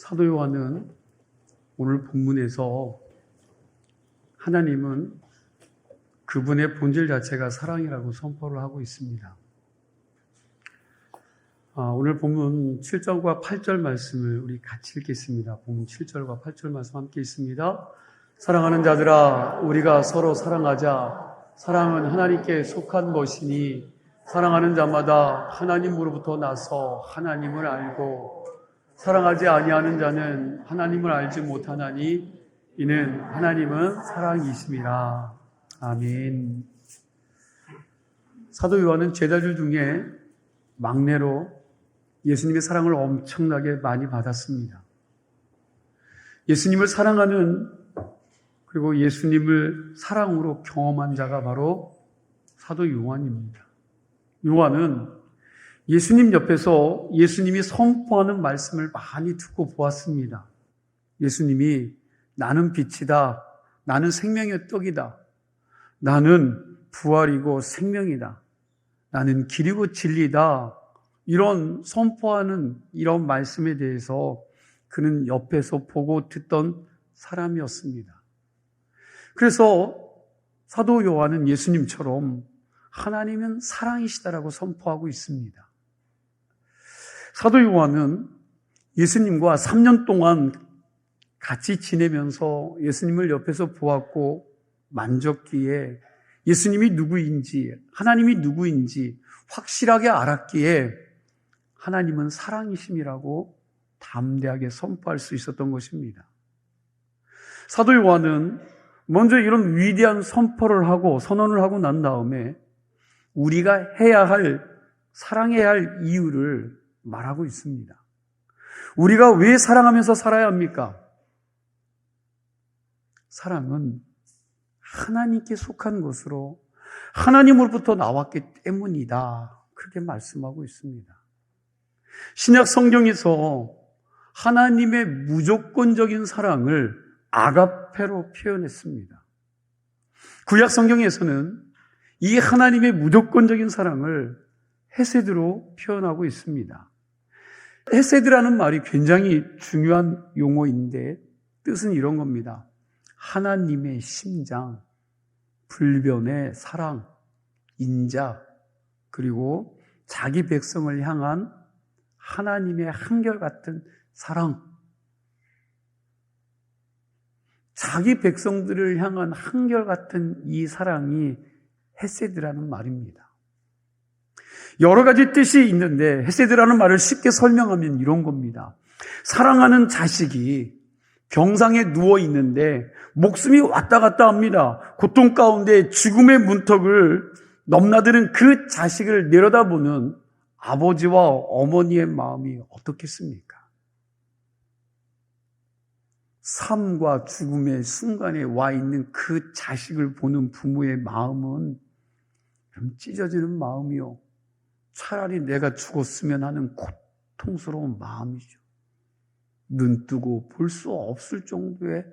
사도 요한은 오늘 본문에서 하나님은 그분의 본질 자체가 사랑이라고 선포를 하고 있습니다. 오늘 본문 7절과 8절 말씀을 우리 같이 읽겠습니다. 본문 7절과 8절 말씀 함께 있습니다. 사랑하는 자들아, 우리가 서로 사랑하자. 사랑은 하나님께 속한 것이니 사랑하는 자마다 하나님으로부터 나서 하나님을 알고 사랑하지 아니하는 자는 하나님을 알지 못하나니 이는 하나님은 사랑이심이라. 아멘. 사도 요한은 제자들 중에 막내로 예수님의 사랑을 엄청나게 많이 받았습니다. 예수님을 사랑하는 그리고 예수님을 사랑으로 경험한 자가 바로 사도 요한입니다. 요한은 예수님 옆에서 예수님이 선포하는 말씀을 많이 듣고 보았습니다. 예수님이 나는 빛이다. 나는 생명의 떡이다. 나는 부활이고 생명이다. 나는 길이고 진리다. 이런 선포하는 이런 말씀에 대해서 그는 옆에서 보고 듣던 사람이었습니다. 그래서 사도 요한은 예수님처럼 하나님은 사랑이시다라고 선포하고 있습니다. 사도 요한은 예수님과 3년 동안 같이 지내면서 예수님을 옆에서 보았고 만졌기에 예수님이 누구인지, 하나님이 누구인지 확실하게 알았기에 하나님은 사랑이심이라고 담대하게 선포할 수 있었던 것입니다. 사도 요한은 먼저 이런 위대한 선포를 하고 선언을 하고 난 다음에 우리가 해야 할, 사랑해야 할 이유를 말하고 있습니다. 우리가 왜 사랑하면서 살아야 합니까? 사랑은 하나님께 속한 것으로 하나님으로부터 나왔기 때문이다. 그렇게 말씀하고 있습니다. 신약 성경에서 하나님의 무조건적인 사랑을 아가페로 표현했습니다. 구약 성경에서는 이 하나님의 무조건적인 사랑을 헤세드로 표현하고 있습니다. 헤세드라는 말이 굉장히 중요한 용어인데 뜻은 이런 겁니다. 하나님의 심장, 불변의 사랑, 인자, 그리고 자기 백성을 향한 하나님의 한결같은 사랑. 자기 백성들을 향한 한결같은 이 사랑이 헤세드라는 말입니다. 여러 가지 뜻이 있는데 헤세드라는 말을 쉽게 설명하면 이런 겁니다. 사랑하는 자식이 병상에 누워 있는데 목숨이 왔다 갔다 합니다. 고통 가운데 죽음의 문턱을 넘나드는 그 자식을 내려다보는 아버지와 어머니의 마음이 어떻겠습니까? 삶과 죽음의 순간에 와 있는 그 자식을 보는 부모의 마음은 좀 찢어지는 마음이요. 차라리 내가 죽었으면 하는 고통스러운 마음이죠. 눈 뜨고 볼 수 없을 정도의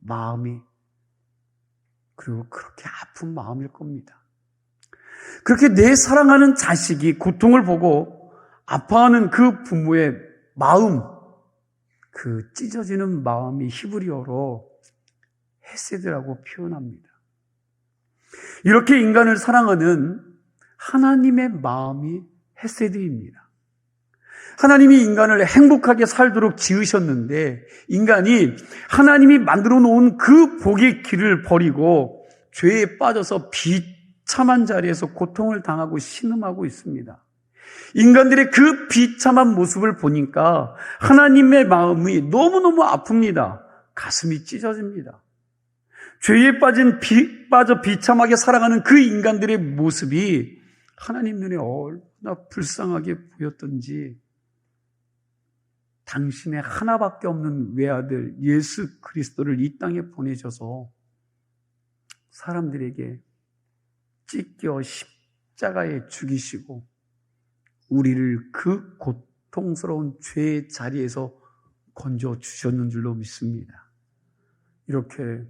마음이, 그리고 그렇게 아픈 마음일 겁니다. 그렇게 내 사랑하는 자식이 고통을 보고 아파하는 그 부모의 마음, 그 찢어지는 마음이 히브리어로 헤세드라고 표현합니다. 이렇게 인간을 사랑하는 하나님의 마음이 헤세드입니다. 하나님이 인간을 행복하게 살도록 지으셨는데 인간이 하나님이 만들어 놓은 그 복의 길을 버리고 죄에 빠져서 비참한 자리에서 고통을 당하고 신음하고 있습니다. 인간들의 그 비참한 모습을 보니까 하나님의 마음이 너무너무 아픕니다. 가슴이 찢어집니다. 죄에 빠져 비참하게 살아가는 그 인간들의 모습이 하나님 눈에 얼마나 불쌍하게 보였던지 당신의 하나밖에 없는 외아들 예수 그리스도를 이 땅에 보내셔서 사람들에게 찢겨 십자가에 죽이시고 우리를 그 고통스러운 죄의 자리에서 건져 주셨는 줄로 믿습니다. 이렇게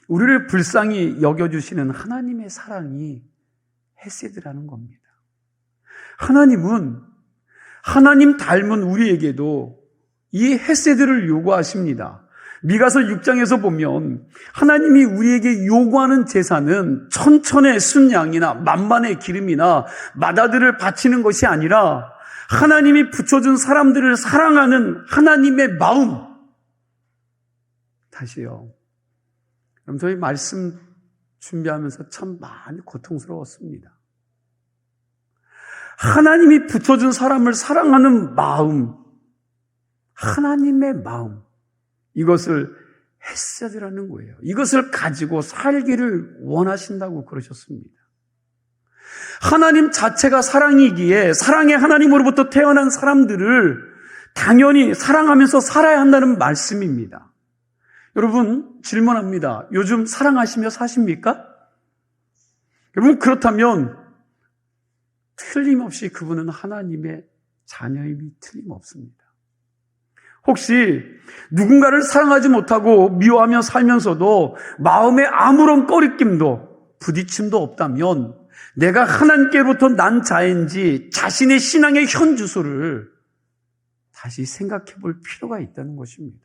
우리를 불쌍히 여겨주시는 하나님의 사랑이 헤세드라는 겁니다. 하나님은 하나님 닮은 우리에게도 이 헤세드를 요구하십니다. 미가서 6장에서 보면 하나님이 우리에게 요구하는 제사는 천천의 순양이나 만만의 기름이나 마다들을 바치는 것이 아니라 하나님이 붙여준 사람들을 사랑하는 하나님의 마음. 다시요. 그럼 저희 말씀 준비하면서 참 많이 고통스러웠습니다. 하나님이 붙여준 사람을 사랑하는 마음, 하나님의 마음, 이것을 헤세드라는 거예요. 이것을 가지고 살기를 원하신다고 그러셨습니다. 하나님 자체가 사랑이기에 사랑의 하나님으로부터 태어난 사람들을 당연히 사랑하면서 살아야 한다는 말씀입니다. 여러분, 질문합니다. 요즘 사랑하시며 사십니까? 여러분, 그렇다면 틀림없이 그분은 하나님의 자녀임이 틀림없습니다. 혹시 누군가를 사랑하지 못하고 미워하며 살면서도 마음에 아무런 꺼리낌도 부딪힘도 없다면 내가 하나님께로부터 난 자인지 자신의 신앙의 현주소를 다시 생각해 볼 필요가 있다는 것입니다.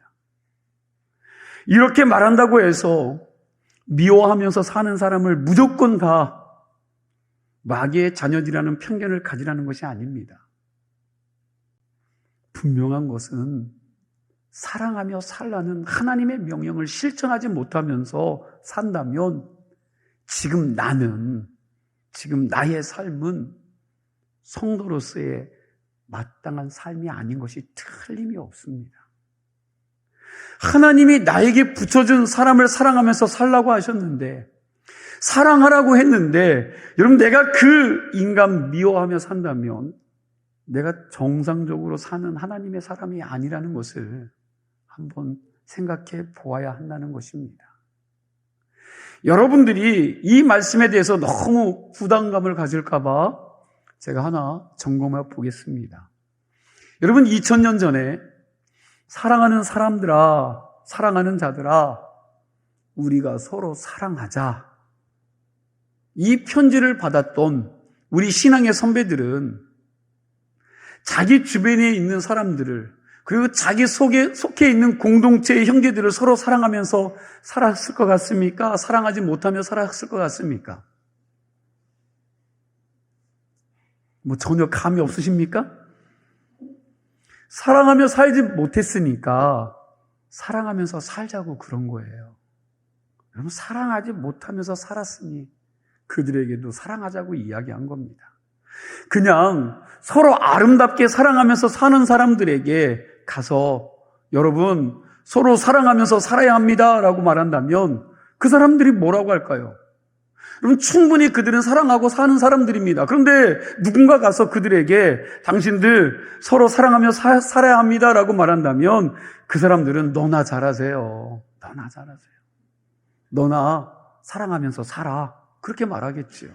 이렇게 말한다고 해서 미워하면서 사는 사람을 무조건 다 마귀의 자녀들이라는 편견을 가지라는 것이 아닙니다. 분명한 것은 사랑하며 살라는 하나님의 명령을 실천하지 못하면서 산다면 지금 나의 삶은 성도로서의 마땅한 삶이 아닌 것이 틀림이 없습니다. 하나님이 나에게 붙여준 사람을 사랑하면서 살라고 하셨는데, 사랑하라고 했는데, 여러분 내가 그 인간 미워하며 산다면 내가 정상적으로 사는 하나님의 사람이 아니라는 것을 한번 생각해 보아야 한다는 것입니다. 여러분들이 이 말씀에 대해서 너무 부담감을 가질까 봐 제가 하나 점검해 보겠습니다. 여러분, 2000년 전에 사랑하는 사람들아, 사랑하는 자들아, 우리가 서로 사랑하자, 이 편지를 받았던 우리 신앙의 선배들은 자기 주변에 있는 사람들을, 그리고 자기 속해 있는 공동체의 형제들을 서로 사랑하면서 살았을 것 같습니까? 사랑하지 못하며 살았을 것 같습니까? 전혀 감이 없으십니까? 사랑하며 살지 못했으니까 사랑하면서 살자고 그런 거예요. 여러분, 사랑하지 못하면서 살았으니 그들에게도 사랑하자고 이야기한 겁니다. 그냥 서로 아름답게 사랑하면서 사는 사람들에게 가서 여러분 서로 사랑하면서 살아야 합니다 라고 말한다면 그 사람들이 뭐라고 할까요? 여러분, 충분히 그들은 사랑하고 사는 사람들입니다. 그런데 누군가 가서 그들에게 당신들 서로 사랑하며 살아야 합니다 라고 말한다면 그 사람들은 너나 잘하세요, 너나 잘하세요, 너나 사랑하면서 살아, 그렇게 말하겠지요.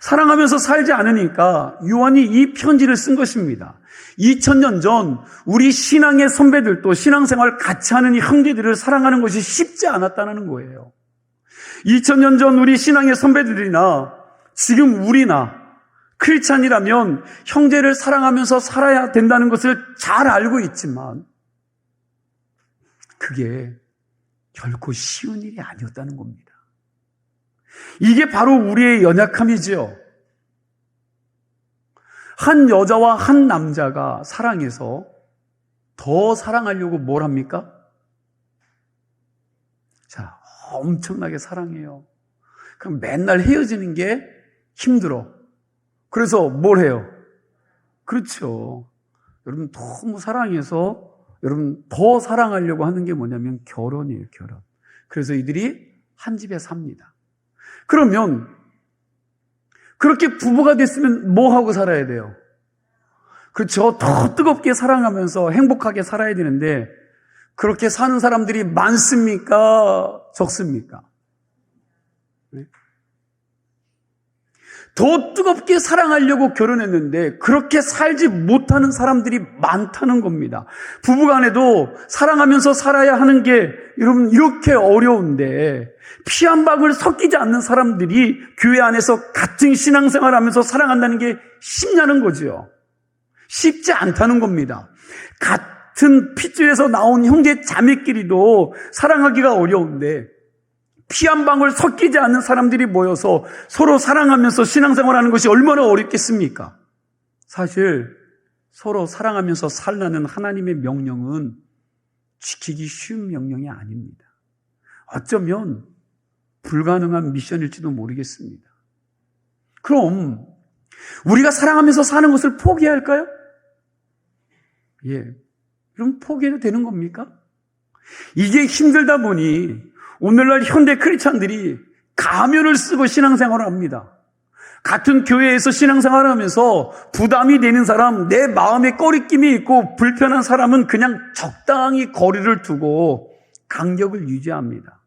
사랑하면서 살지 않으니까 요한이 이 편지를 쓴 것입니다. 2000년 전 우리 신앙의 선배들도 신앙생활 같이 하는 이 형제들을 사랑하는 것이 쉽지 않았다는 거예요. 2000년 전 우리 신앙의 선배들이나 지금 우리나 크리스찬이라면 형제를 사랑하면서 살아야 된다는 것을 잘 알고 있지만 그게 결코 쉬운 일이 아니었다는 겁니다. 이게 바로 우리의 연약함이지요. 한 여자와 한 남자가 사랑해서 더 사랑하려고 뭘 합니까? 자, 엄청나게 사랑해요. 그럼 맨날 헤어지는 게 힘들어. 그래서 뭘 해요? 그렇죠. 여러분, 너무 사랑해서 여러분 더 사랑하려고 하는 게 뭐냐면 결혼이에요, 결혼. 그래서 이들이 한 집에 삽니다. 그러면 그렇게 부부가 됐으면 뭐 하고 살아야 돼요? 그렇죠. 더 뜨겁게 사랑하면서 행복하게 살아야 되는데 그렇게 사는 사람들이 많습니까? 적습니까? 네? 더 뜨겁게 사랑하려고 결혼했는데 그렇게 살지 못하는 사람들이 많다는 겁니다. 부부간에도 사랑하면서 살아야 하는 게 여러분 이렇게 어려운데 피 한 방울 섞이지 않는 사람들이 교회 안에서 같은 신앙생활하면서 사랑한다는 게 쉽냐는 거죠. 쉽지 않다는 겁니다. 같은 핏줄에서 나온 형제 자매끼리도 사랑하기가 어려운데 피 한 방울 섞이지 않는 사람들이 모여서 서로 사랑하면서 신앙생활하는 것이 얼마나 어렵겠습니까? 사실 서로 사랑하면서 살라는 하나님의 명령은 지키기 쉬운 명령이 아닙니다. 어쩌면 불가능한 미션일지도 모르겠습니다. 그럼 우리가 사랑하면서 사는 것을 포기할까요? 그럼 포기해도 되는 겁니까? 이게 힘들다 보니 오늘날 현대 크리스찬들이 가면을 쓰고 신앙생활을 합니다. 같은 교회에서 신앙생활을 하면서 부담이 되는 사람, 내 마음에 꺼리낌이 있고 불편한 사람은 그냥 적당히 거리를 두고 간격을 유지합니다.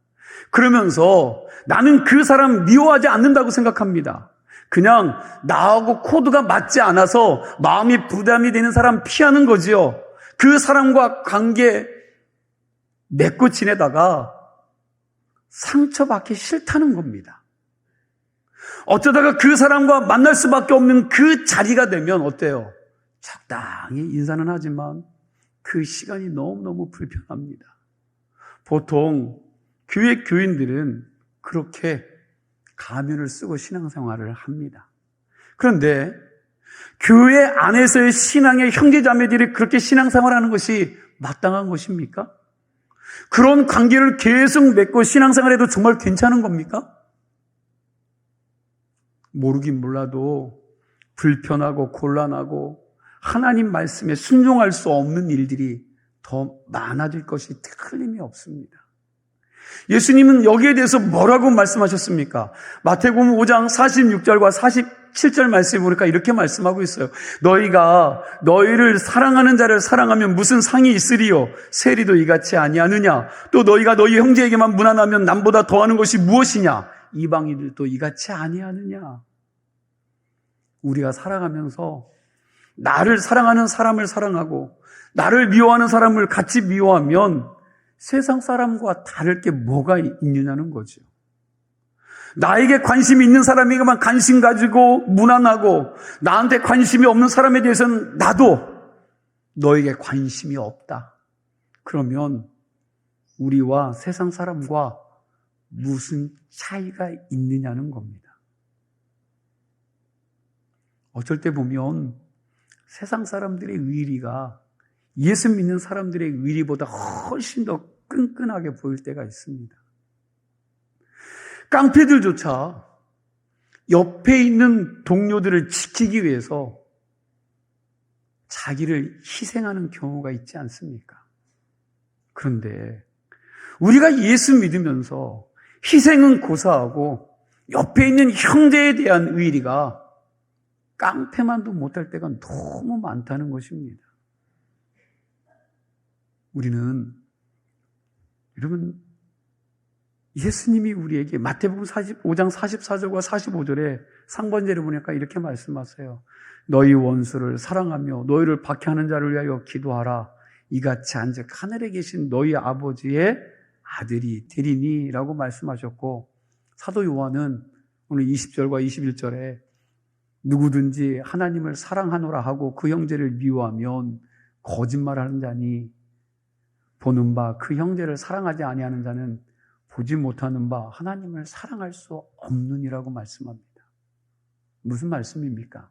그러면서 나는 그 사람 미워하지 않는다고 생각합니다. 그냥 나하고 코드가 맞지 않아서 마음이 부담이 되는 사람 피하는 거지요. 그 사람과 관계 맺고 지내다가 상처받기 싫다는 겁니다. 어쩌다가 그 사람과 만날 수밖에 없는 그 자리가 되면 어때요? 적당히 인사는 하지만 그 시간이 너무너무 불편합니다. 보통 교회 교인들은 그렇게 가면을 쓰고 신앙생활을 합니다. 그런데 교회 안에서의 신앙의 형제자매들이 그렇게 신앙생활하는 것이 마땅한 것입니까? 그런 관계를 계속 맺고 신앙생활해도 정말 괜찮은 겁니까? 모르긴 몰라도 불편하고 곤란하고 하나님 말씀에 순종할 수 없는 일들이 더 많아질 것이 틀림이 없습니다. 예수님은 여기에 대해서 뭐라고 말씀하셨습니까? 마태복음 5장 46절과 47절 말씀에 보니까 이렇게 말씀하고 있어요. 너희가 너희를 사랑하는 자를 사랑하면 무슨 상이 있으리요? 세리도 이같이 아니하느냐? 또 너희가 너희 형제에게만 무난하면 남보다 더하는 것이 무엇이냐? 이방인들도 이같이 아니하느냐? 우리가 살아가면서 나를 사랑하는 사람을 사랑하고 나를 미워하는 사람을 같이 미워하면 세상 사람과 다를 게 뭐가 있느냐는 거죠. 나에게 관심이 있는 사람에게만 관심 가지고 무난하고 나한테 관심이 없는 사람에 대해서는 나도 너에게 관심이 없다. 그러면 우리와 세상 사람과 무슨 차이가 있느냐는 겁니다. 어쩔 때 보면 세상 사람들의 의리가 예수 믿는 사람들의 의리보다 훨씬 더 끈끈하게 보일 때가 있습니다. 깡패들조차 옆에 있는 동료들을 지키기 위해서 자기를 희생하는 경우가 있지 않습니까? 그런데 우리가 예수 믿으면서 희생은 고사하고 옆에 있는 형제에 대한 의리가 깡패만도 못할 때가 너무 많다는 것입니다. 우리는 여러분 예수님이 우리에게 마태복음 5장 44절과 45절에 상반절에 보니까 이렇게 말씀하세요. 너희 원수를 사랑하며 너희를 박해하는 자를 위하여 기도하라. 이같이 한즉 하늘에 계신 너희 아버지의 아들이 되리니 라고 말씀하셨고, 사도 요한은 오늘 20절과 21절에 누구든지 하나님을 사랑하노라 하고 그 형제를 미워하면 거짓말하는 자니 보는 바 그 형제를 사랑하지 아니하는 자는 보지 못하는 바 하나님을 사랑할 수 없느니라고 말씀합니다. 무슨 말씀입니까?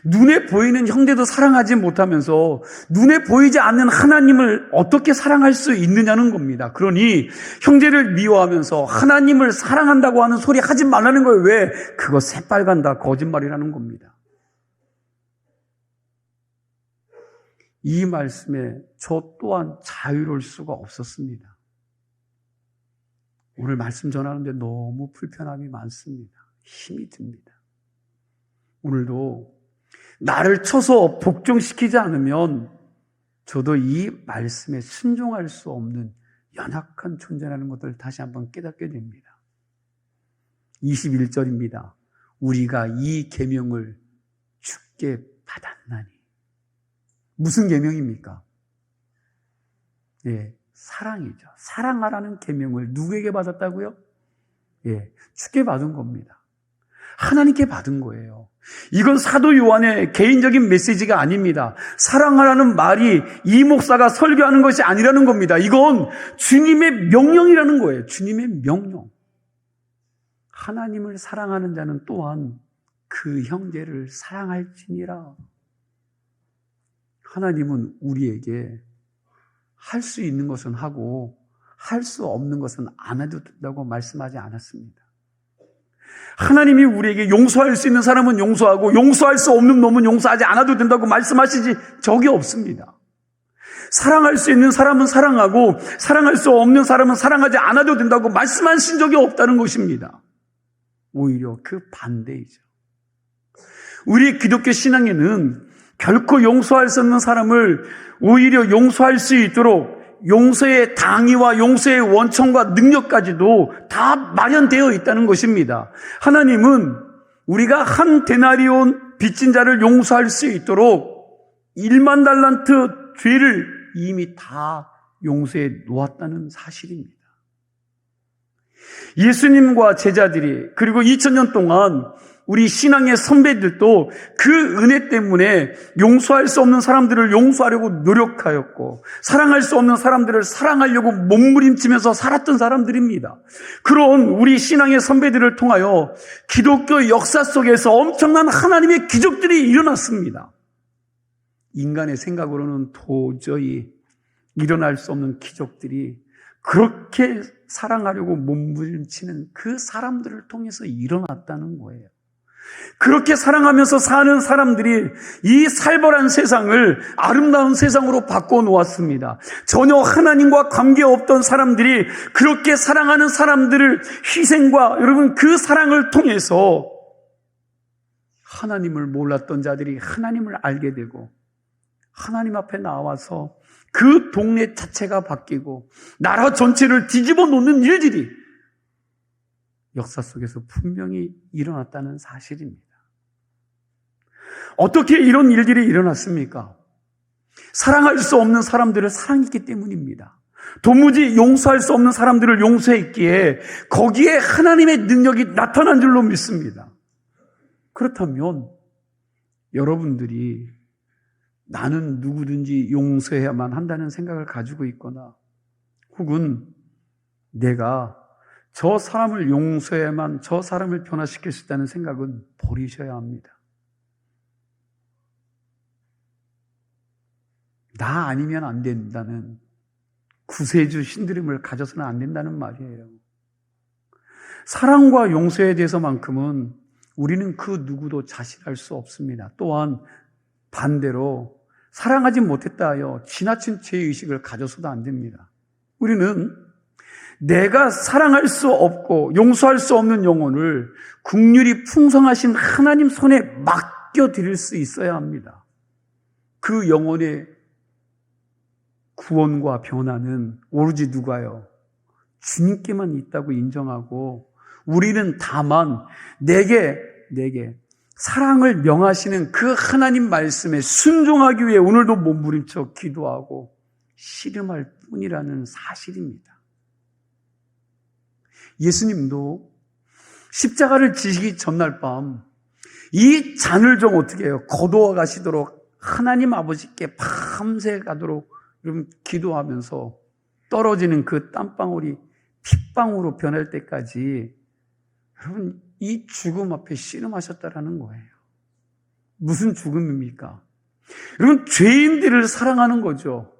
눈에 보이는 형제도 사랑하지 못하면서 눈에 보이지 않는 하나님을 어떻게 사랑할 수 있느냐는 겁니다. 그러니 형제를 미워하면서 하나님을 사랑한다고 하는 소리 하지 말라는 거예요. 왜? 그거 새빨간다 거짓말이라는 겁니다. 이 말씀에 저 또한 자유로울 수가 없었습니다. 오늘 말씀 전하는데 너무 불편함이 많습니다. 힘이 듭니다. 오늘도 나를 쳐서 복종시키지 않으면 저도 이 말씀에 순종할 수 없는 연약한 존재라는 것을 다시 한번 깨닫게 됩니다. 21절입니다. 우리가 이 계명을 주께 받았나니. 무슨 계명입니까? 사랑이죠. 사랑하라는 계명을 누구에게 받았다고요? 주께 받은 겁니다. 하나님께 받은 거예요. 이건 사도 요한의 개인적인 메시지가 아닙니다. 사랑하라는 말이 이 목사가 설교하는 것이 아니라는 겁니다. 이건 주님의 명령이라는 거예요. 주님의 명령. 하나님을 사랑하는 자는 또한 그 형제를 사랑할지니라. 하나님은 우리에게 할 수 있는 것은 하고 할 수 없는 것은 안 해도 된다고 말씀하지 않았습니다. 하나님이 우리에게 용서할 수 있는 사람은 용서하고 용서할 수 없는 놈은 용서하지 않아도 된다고 말씀하시지 적이 없습니다. 사랑할 수 있는 사람은 사랑하고 사랑할 수 없는 사람은 사랑하지 않아도 된다고 말씀하신 적이 없다는 것입니다. 오히려 그 반대이죠. 우리 기독교 신앙에는 결코 용서할 수 없는 사람을 오히려 용서할 수 있도록 용서의 당위와 용서의 원천과 능력까지도 다 마련되어 있다는 것입니다. 하나님은 우리가 한 데나리온 빚진 자를 용서할 수 있도록 1만 달란트 죄를 이미 다 용서해 놓았다는 사실입니다. 예수님과 제자들이 그리고 2000년 동안 우리 신앙의 선배들도 그 은혜 때문에 용서할 수 없는 사람들을 용서하려고 노력하였고 사랑할 수 없는 사람들을 사랑하려고 몸부림치면서 살았던 사람들입니다. 그런 우리 신앙의 선배들을 통하여 기독교 역사 속에서 엄청난 하나님의 기적들이 일어났습니다. 인간의 생각으로는 도저히 일어날 수 없는 기적들이 그렇게 사랑하려고 몸부림치는 그 사람들을 통해서 일어났다는 거예요. 그렇게 사랑하면서 사는 사람들이 이 살벌한 세상을 아름다운 세상으로 바꿔놓았습니다. 전혀 하나님과 관계없던 사람들이 그렇게 사랑하는 사람들을 희생과 여러분 그 사랑을 통해서 하나님을 몰랐던 자들이 하나님을 알게 되고 하나님 앞에 나와서 그 동네 자체가 바뀌고 나라 전체를 뒤집어 놓는 일들이 역사 속에서 분명히 일어났다는 사실입니다. 어떻게 이런 일들이 일어났습니까? 사랑할 수 없는 사람들을 사랑했기 때문입니다. 도무지 용서할 수 없는 사람들을 용서했기에 거기에 하나님의 능력이 나타난 줄로 믿습니다. 그렇다면 여러분들이 나는 누구든지 용서해야만 한다는 생각을 가지고 있거나 혹은 내가 저 사람을 용서해야만 저 사람을 변화시킬 수 있다는 생각은 버리셔야 합니다. 나 아니면 안 된다는 구세주 신드림을 가져서는 안 된다는 말이에요. 사랑과 용서에 대해서만큼은 우리는 그 누구도 자신할 수 없습니다. 또한 반대로 사랑하지 못했다 하여 지나친 죄의식을 가져서도 안 됩니다. 우리는 내가 사랑할 수 없고 용서할 수 없는 영혼을 긍휼이 풍성하신 하나님 손에 맡겨드릴 수 있어야 합니다. 그 영혼의 구원과 변화는 오로지 누가요? 주님께만 있다고 인정하고 우리는 다만 내게 사랑을 명하시는 그 하나님 말씀에 순종하기 위해 오늘도 몸부림쳐 기도하고 씨름할 뿐이라는 사실입니다. 예수님도 십자가를 지시기 전날 밤 이 잔을 좀 어떻게 해요? 거두어 가시도록 하나님 아버지께 밤새 가도록 여러분 기도하면서 떨어지는 그 땀방울이 핏방울로 변할 때까지 여러분 이 죽음 앞에 씨름하셨다라는 거예요. 무슨 죽음입니까? 여러분 죄인들을 사랑하는 거죠.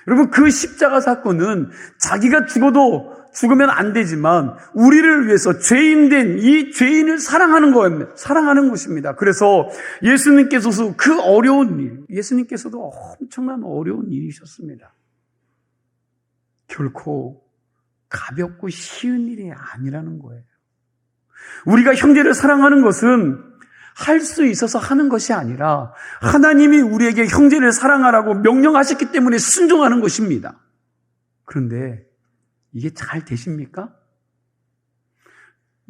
여러분 그 십자가 사건은 자기가 죽으면 안 되지만 우리를 위해서 죄인된 이 죄인을 사랑하는 거예요. 사랑하는 것입니다. 그래서 예수님께서도 그 어려운 일, 예수님께서도 엄청난 어려운 일이셨습니다. 결코 가볍고 쉬운 일이 아니라는 거예요. 우리가 형제를 사랑하는 것은 할 수 있어서 하는 것이 아니라 하나님이 우리에게 형제를 사랑하라고 명령하셨기 때문에 순종하는 것입니다. 그런데 이게 잘 되십니까?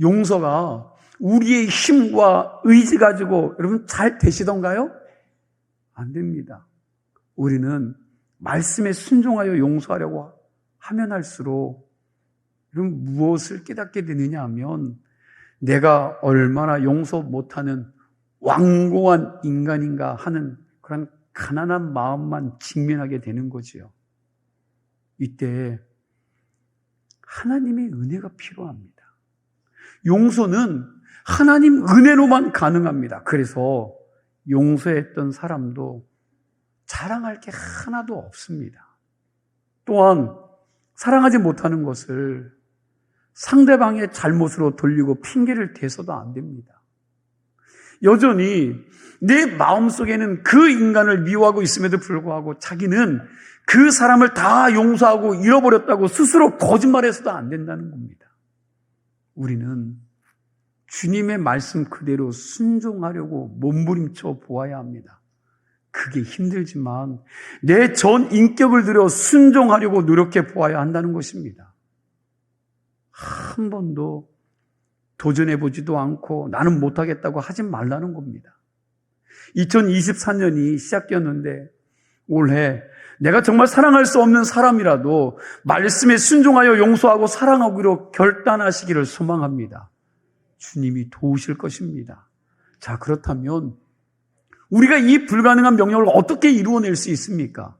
용서가 우리의 힘과 의지 가지고 여러분 잘 되시던가요? 안 됩니다. 우리는 말씀에 순종하여 용서하려고 하면 할수록 여러분 무엇을 깨닫게 되느냐 하면 내가 얼마나 용서 못하는 완고한 인간인가 하는 그런 가난한 마음만 직면하게 되는 거지요. 이때 하나님의 은혜가 필요합니다. 용서는 하나님 은혜로만 가능합니다. 그래서 용서했던 사람도 자랑할 게 하나도 없습니다. 또한 사랑하지 못하는 것을 상대방의 잘못으로 돌리고 핑계를 대서도 안 됩니다. 여전히 내 마음속에는 그 인간을 미워하고 있음에도 불구하고 자기는 그 사람을 다 용서하고 잃어버렸다고 스스로 거짓말해서도 안 된다는 겁니다. 우리는 주님의 말씀 그대로 순종하려고 몸부림쳐 보아야 합니다. 그게 힘들지만 내 전 인격을 들여 순종하려고 노력해 보아야 한다는 것입니다. 한 번도 도전해보지도 않고 나는 못하겠다고 하지 말라는 겁니다. 2024년이 시작되었는데 올해 내가 정말 사랑할 수 없는 사람이라도 말씀에 순종하여 용서하고 사랑하기로 결단하시기를 소망합니다. 주님이 도우실 것입니다. 자, 그렇다면 우리가 이 불가능한 명령을 어떻게 이루어낼 수 있습니까?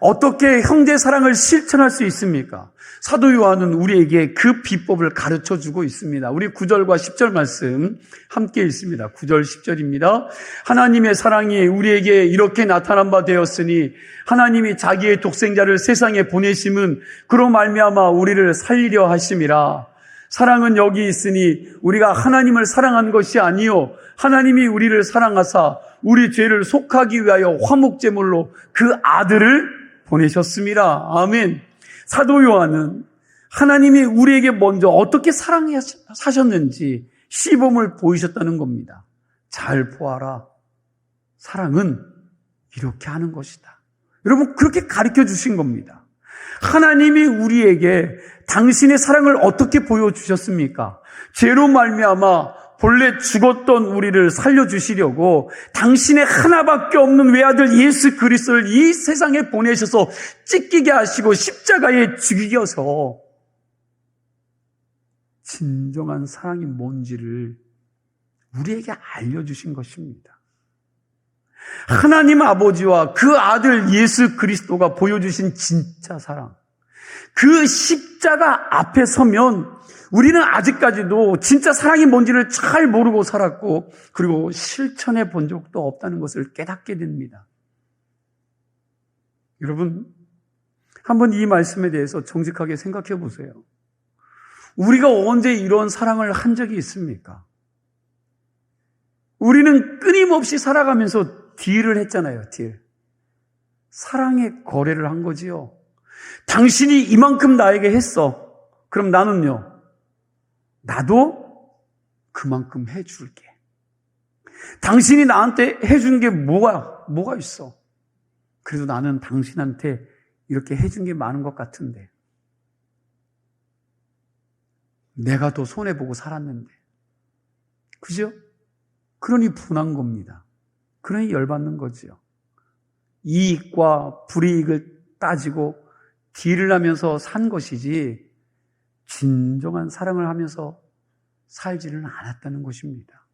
어떻게 형제 사랑을 실천할 수 있습니까? 사도 요한은 우리에게 그 비법을 가르쳐주고 있습니다. 우리 9절과 10절 말씀 함께 읽습니다. 9절 10절입니다. 하나님의 사랑이 우리에게 이렇게 나타난 바 되었으니 하나님이 자기의 독생자를 세상에 보내심은 그로 말미암아 우리를 살리려 하심이라. 사랑은 여기 있으니 우리가 하나님을 사랑한 것이 아니요 하나님이 우리를 사랑하사 우리 죄를 속하기 위하여 화목제물로 그 아들을 보내셨습니다. 아멘. 사도 요한은 하나님이 우리에게 먼저 어떻게 사랑하셨는지 시범을 보이셨다는 겁니다. 잘 보아라. 사랑은 이렇게 하는 것이다. 여러분, 그렇게 가르쳐 주신 겁니다. 하나님이 우리에게 당신의 사랑을 어떻게 보여주셨습니까? 죄로 말미암아 본래 죽었던 우리를 살려주시려고 당신의 하나밖에 없는 외아들 예수 그리스도를 이 세상에 보내셔서 찢기게 하시고 십자가에 죽이셔서 진정한 사랑이 뭔지를 우리에게 알려주신 것입니다. 하나님 아버지와 그 아들 예수 그리스도가 보여주신 진짜 사랑, 그 십자가 앞에 서면 우리는 아직까지도 진짜 사랑이 뭔지를 잘 모르고 살았고 그리고 실천해 본 적도 없다는 것을 깨닫게 됩니다. 여러분, 한번 이 말씀에 대해서 정직하게 생각해 보세요. 우리가 언제 이런 사랑을 한 적이 있습니까? 우리는 끊임없이 살아가면서 딜을 했잖아요, 딜. 사랑의 거래를 한 거지요. 당신이 이만큼 나에게 했어. 그럼 나는요, 나도 그만큼 해줄게. 당신이 나한테 해준 게 뭐가 있어? 그래도 나는 당신한테 이렇게 해준 게 많은 것 같은데. 내가 더 손해보고 살았는데. 그죠? 그러니 분한 겁니다. 그러니 열받는 거지요. 이익과 불이익을 따지고 딜을 하면서 산 것이지 진정한 사랑을 하면서 살지는 않았다는 것입니다.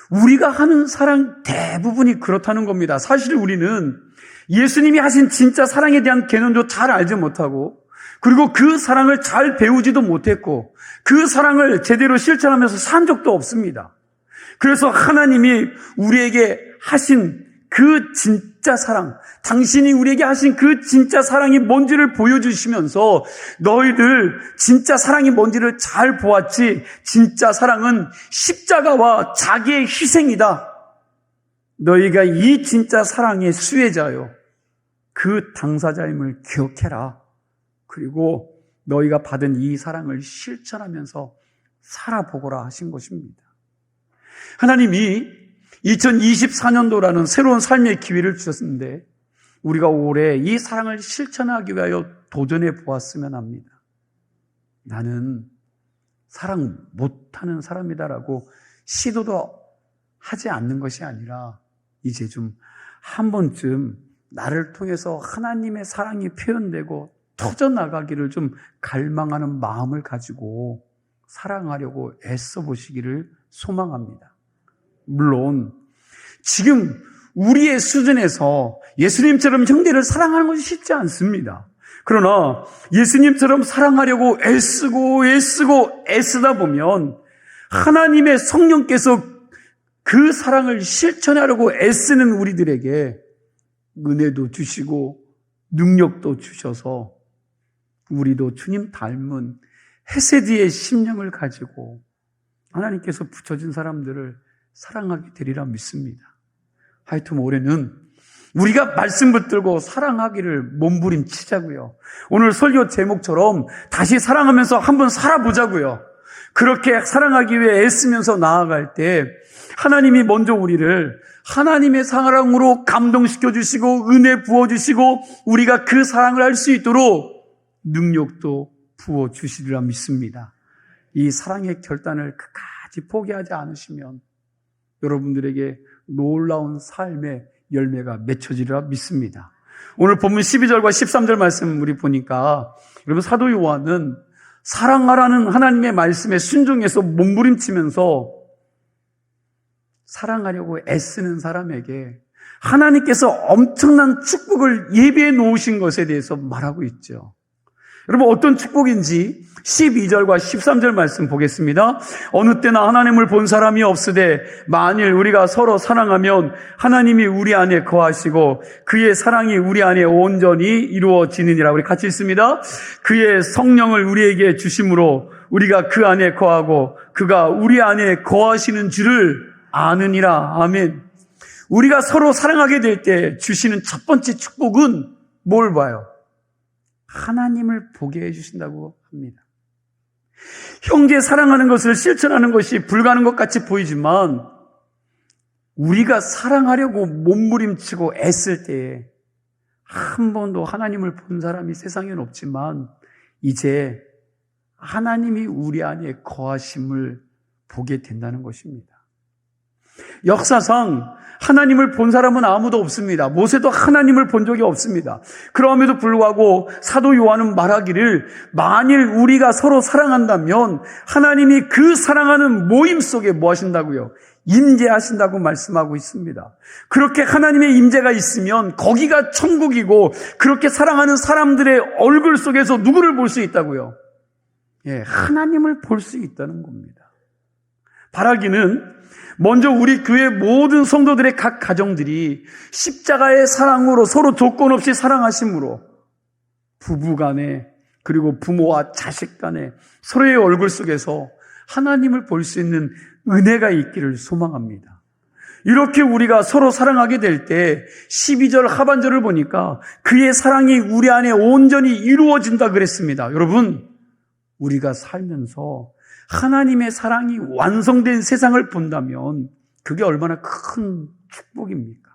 우리가 하는 사랑 대부분이 그렇다는 겁니다. 사실 우리는 예수님이 하신 진짜 사랑에 대한 개념도 잘 알지 못하고 그리고 그 사랑을 잘 배우지도 못했고 그 사랑을 제대로 실천하면서 산 적도 없습니다. 그래서 하나님이 우리에게 하신 그 진짜 사랑, 당신이 우리에게 하신 그 진짜 사랑이 뭔지를 보여주시면서 너희들 진짜 사랑이 뭔지를 잘 보았지. 진짜 사랑은 십자가와 자기의 희생이다. 너희가 이 진짜 사랑의 수혜자요, 그 당사자임을 기억해라. 그리고 너희가 받은 이 사랑을 실천하면서 살아보거라 하신 것입니다. 하나님이 2024년도라는 새로운 삶의 기회를 주셨는데 우리가 올해 이 사랑을 실천하기 위하여 도전해 보았으면 합니다. 나는 사랑 못하는 사람이다라고 시도도 하지 않는 것이 아니라 이제 좀 한 번쯤 나를 통해서 하나님의 사랑이 표현되고 터져나가기를 좀 갈망하는 마음을 가지고 사랑하려고 애써 보시기를 소망합니다. 물론 지금 우리의 수준에서 예수님처럼 형제를 사랑하는 것이 쉽지 않습니다. 그러나 예수님처럼 사랑하려고 애쓰다 보면 하나님의 성령께서 그 사랑을 실천하려고 애쓰는 우리들에게 은혜도 주시고 능력도 주셔서 우리도 주님 닮은 헤세디의 심령을 가지고 하나님께서 붙여준 사람들을 사랑하게 되리라 믿습니다. 하여튼 올해는 우리가 말씀 붙들고 사랑하기를 몸부림치자고요. 오늘 설교 제목처럼 다시 사랑하면서 한번 살아보자고요. 그렇게 사랑하기 위해 애쓰면서 나아갈 때 하나님이 먼저 우리를 하나님의 사랑으로 감동시켜 주시고 은혜 부어 주시고 우리가 그 사랑을 할 수 있도록 능력도 부어 주시리라 믿습니다. 이 사랑의 결단을 끝까지 포기하지 않으시면 여러분들에게 놀라운 삶의 열매가 맺혀지리라 믿습니다. 오늘 본문 12절과 13절 말씀 우리 보니까 여러분 사도 요한은 사랑하라는 하나님의 말씀에 순종해서 몸부림치면서 사랑하려고 애쓰는 사람에게 하나님께서 엄청난 축복을 예비해 놓으신 것에 대해서 말하고 있죠. 여러분 어떤 축복인지 12절과 13절 말씀 보겠습니다. 어느 때나 하나님을 본 사람이 없으되 만일 우리가 서로 사랑하면 하나님이 우리 안에 거하시고 그의 사랑이 우리 안에 온전히 이루어지느니라. 우리 같이 읽습니다. 그의 성령을 우리에게 주심으로 우리가 그 안에 거하고 그가 우리 안에 거하시는 줄을 아느니라. 아멘. 우리가 서로 사랑하게 될 때 주시는 첫 번째 축복은 뭘 봐요? 하나님을 보게 해주신다고 합니다. 형제 사랑하는 것을 실천하는 것이 불가능한 것 같이 보이지만 우리가 사랑하려고 몸부림치고 애쓸 때에 한 번도 하나님을 본 사람이 세상에는 없지만 이제 하나님이 우리 안에 거하심을 보게 된다는 것입니다. 역사상 하나님을 본 사람은 아무도 없습니다. 모세도 하나님을 본 적이 없습니다. 그럼에도 불구하고 사도 요한은 말하기를 만일 우리가 서로 사랑한다면 하나님이 그 사랑하는 모임 속에 뭐 하신다고요? 임재하신다고 말씀하고 있습니다. 그렇게 하나님의 임재가 있으면 거기가 천국이고 그렇게 사랑하는 사람들의 얼굴 속에서 누구를 볼 수 있다고요? 하나님을 볼 수 있다는 겁니다. 바라기는 먼저 우리 교회 모든 성도들의 각 가정들이 십자가의 사랑으로 서로 조건 없이 사랑하심으로 부부 간에 그리고 부모와 자식 간에 서로의 얼굴 속에서 하나님을 볼 수 있는 은혜가 있기를 소망합니다. 이렇게 우리가 서로 사랑하게 될 때 12절 하반절을 보니까 그의 사랑이 우리 안에 온전히 이루어진다 그랬습니다. 여러분, 우리가 살면서 하나님의 사랑이 완성된 세상을 본다면 그게 얼마나 큰 축복입니까?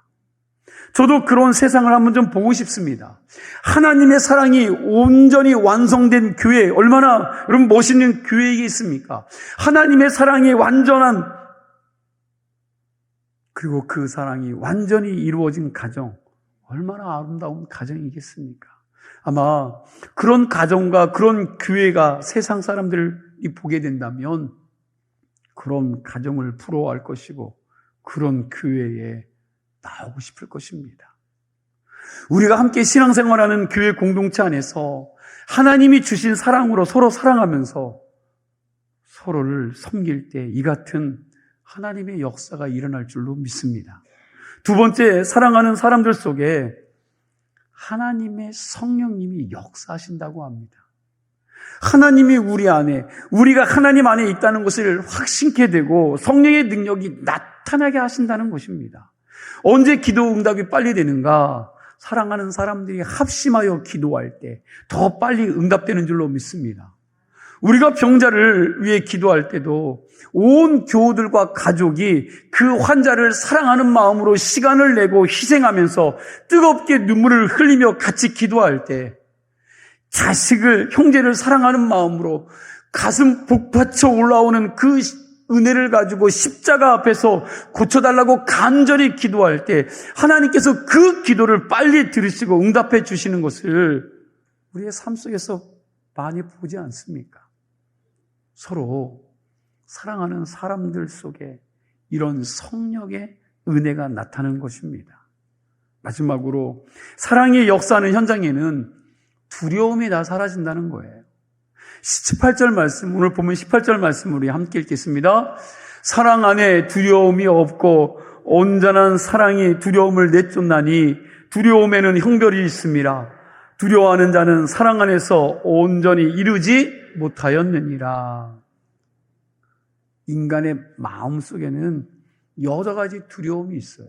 저도 그런 세상을 한번 좀 보고 싶습니다. 하나님의 사랑이 온전히 완성된 교회, 얼마나 여러분 멋있는 교회이게 있습니까? 하나님의 사랑이 완전한, 그리고 그 사랑이 완전히 이루어진 가정, 얼마나 아름다운 가정이겠습니까? 아마 그런 가정과 그런 교회가 세상 사람들이 보게 된다면 그런 가정을 부러워할 것이고 그런 교회에 나오고 싶을 것입니다. 우리가 함께 신앙생활하는 교회 공동체 안에서 하나님이 주신 사랑으로 서로 사랑하면서 서로를 섬길 때 이 같은 하나님의 역사가 일어날 줄로 믿습니다. 두 번째, 사랑하는 사람들 속에 하나님의 성령님이 역사하신다고 합니다. 하나님이 우리 안에, 우리가 하나님 안에 있다는 것을 확신케 되고 성령의 능력이 나타나게 하신다는 것입니다. 언제 기도 응답이 빨리 되는가? 사랑하는 사람들이 합심하여 기도할 때 더 빨리 응답되는 줄로 믿습니다. 우리가 병자를 위해 기도할 때도 온 교우들과 가족이 그 환자를 사랑하는 마음으로 시간을 내고 희생하면서 뜨겁게 눈물을 흘리며 같이 기도할 때 자식을, 형제를 사랑하는 마음으로 가슴 복받쳐 올라오는 그 은혜를 가지고 십자가 앞에서 고쳐달라고 간절히 기도할 때 하나님께서 그 기도를 빨리 들으시고 응답해 주시는 것을 우리의 삶 속에서 많이 보지 않습니까? 서로 사랑하는 사람들 속에 이런 성령의 은혜가 나타나는 것입니다. 마지막으로 사랑의 역사하는 현장에는 두려움이 다 사라진다는 거예요. 18절 말씀, 오늘 보면 18절 말씀 우리 함께 읽겠습니다. 사랑 안에 두려움이 없고 온전한 사랑이 두려움을 내쫓나니 두려움에는 형별이 있습니다. 두려워하는 자는 사랑 안에서 온전히 이루지 못하였느니라. 인간의 마음 속에는 여러 가지 두려움이 있어요.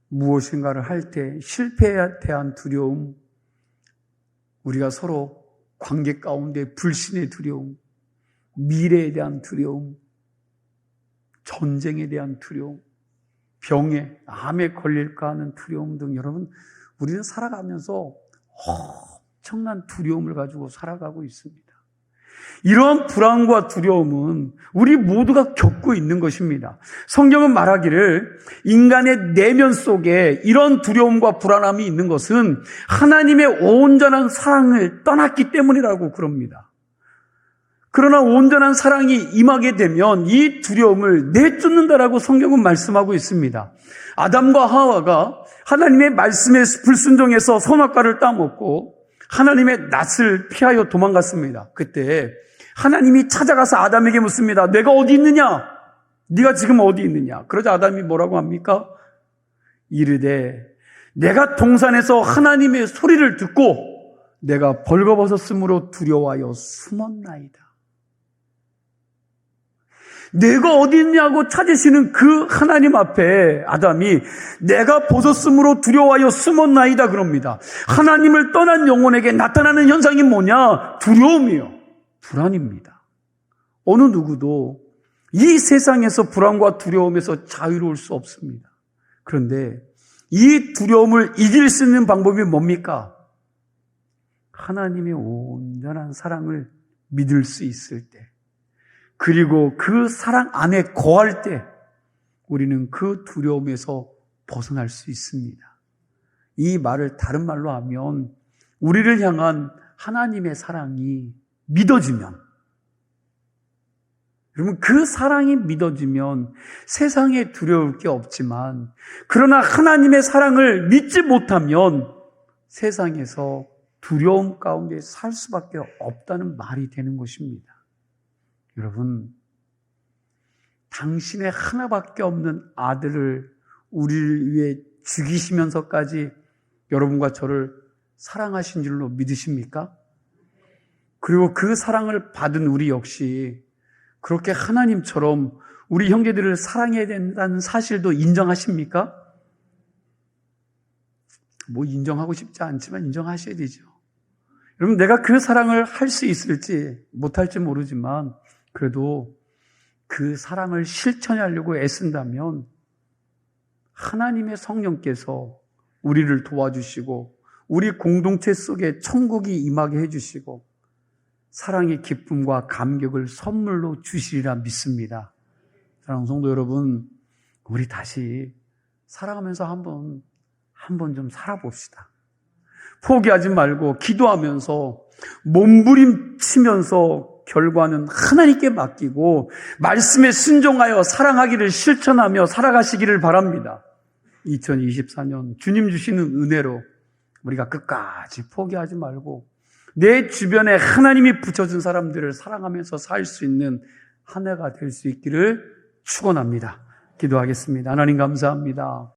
무엇인가를 할 때 실패에 대한 두려움, 우리가 서로 관계 가운데 불신의 두려움, 미래에 대한 두려움, 전쟁에 대한 두려움, 병에, 암에 걸릴까 하는 두려움 등 여러분, 우리는 살아가면서 엄청난 두려움을 가지고 살아가고 있습니다. 이러한 불안과 두려움은 우리 모두가 겪고 있는 것입니다. 성경은 말하기를 인간의 내면 속에 이런 두려움과 불안함이 있는 것은 하나님의 온전한 사랑을 떠났기 때문이라고 그럽니다. 그러나 온전한 사랑이 임하게 되면 이 두려움을 내쫓는다라고 성경은 말씀하고 있습니다. 아담과 하와가 하나님의 말씀에 불순종해서 선악과를 따먹고 하나님의 낯을 피하여 도망갔습니다. 그때 하나님이 찾아가서 아담에게 묻습니다. 내가 어디 있느냐? 네가 지금 어디 있느냐? 그러자 아담이 뭐라고 합니까? 이르되 내가 동산에서 하나님의 소리를 듣고 내가 벌거벗었으므로 두려워하여 숨었나이다. 내가 어디 있냐고 찾으시는 그 하나님 앞에 아담이 내가 벗었으므로 두려워하여 숨었나이다 그럽니다. 하나님을 떠난 영혼에게 나타나는 현상이 뭐냐? 두려움이요. 불안입니다. 어느 누구도 이 세상에서 불안과 두려움에서 자유로울 수 없습니다. 그런데 이 두려움을 이길 수 있는 방법이 뭡니까? 하나님의 온전한 사랑을 믿을 수 있을 때, 그리고 그 사랑 안에 거할 때 우리는 그 두려움에서 벗어날 수 있습니다. 이 말을 다른 말로 하면 우리를 향한 하나님의 사랑이 믿어지면, 여러분 그 사랑이 믿어지면 세상에 두려울 게 없지만, 그러나 하나님의 사랑을 믿지 못하면 세상에서 두려움 가운데 살 수밖에 없다는 말이 되는 것입니다. 여러분, 당신의 하나밖에 없는 아들을 우리를 위해 죽이시면서까지 여러분과 저를 사랑하신 줄로 믿으십니까? 그리고 그 사랑을 받은 우리 역시 그렇게 하나님처럼 우리 형제들을 사랑해야 된다는 사실도 인정하십니까? 뭐 인정하고 싶지 않지만 인정하셔야 되죠. 여러분, 내가 그 사랑을 할 수 있을지 못할지 모르지만 그래도 그 사랑을 실천하려고 애쓴다면 하나님의 성령께서 우리를 도와주시고 우리 공동체 속에 천국이 임하게 해주시고 사랑의 기쁨과 감격을 선물로 주시리라 믿습니다. 사랑하는 성도 여러분, 우리 다시 사랑하면서 한번 좀 살아봅시다. 포기하지 말고 기도하면서 몸부림치면서 결과는 하나님께 맡기고 말씀에 순종하여 사랑하기를 실천하며 살아가시기를 바랍니다. 2024년 주님 주시는 은혜로 우리가 끝까지 포기하지 말고 내 주변에 하나님이 붙여준 사람들을 사랑하면서 살 수 있는 한 해가 될 수 있기를 축원합니다. 기도하겠습니다. 하나님 감사합니다.